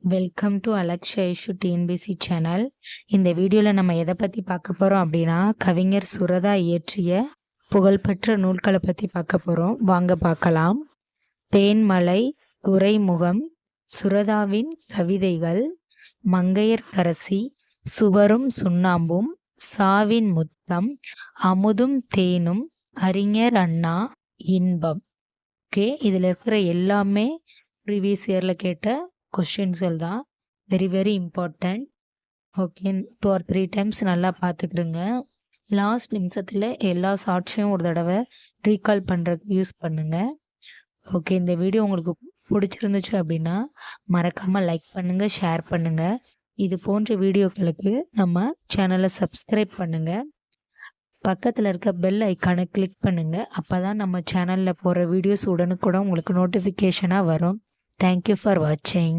Welcome to Alaksha Ishu TNPSC channel. இந்த வீடியோவில் நம்ம எதை பற்றி பார்க்க போகிறோம் அப்படின்னா, கவிஞர் சுரதா இயற்றிய புகழ்பெற்ற நூல்களை பற்றி பார்க்க போகிறோம். வாங்க பார்க்கலாம். தேன்மலை, துறைமுகம், சுரதாவின் கவிதைகள், மங்கையர்க்கரசி, சுவரும் சுண்ணாம்பும், சாவின் முத்தம், அமுதும் தேனும், அறிஞர் அண்ணா, இன்பம். ஓகே, இதில் இருக்கிற எல்லாமே ப்ரீவியஸ் இயரில் கேட்ட கொஷின்ஸ்கள் தான். Very important. Okay, 2 or 3 times நல்லா பார்த்துக்கிடுங்க. லாஸ்ட் நிமிஷத்தில் எல்லா ஷார்ட்ஸையும் ஒரு தடவை ரீகால் பண்ணுறதுக்கு யூஸ் பண்ணுங்கள். ஓகே, இந்த வீடியோ உங்களுக்கு பிடிச்சிருந்துச்சு அப்படின்னா மறக்காமல் லைக் பண்ணுங்கள், ஷேர் பண்ணுங்கள். இது போன்ற வீடியோக்களுக்கு நம்ம சேனலை சப்ஸ்கிரைப் பண்ணுங்கள். பக்கத்தில் இருக்க பெல் ஐக்கானை கிளிக் பண்ணுங்கள். அப்போ தான் நம்ம சேனலில் போகிற வீடியோஸ் உடனுக்குடன் உங்களுக்கு நோட்டிஃபிகேஷனாக வரும். Thank you for watching.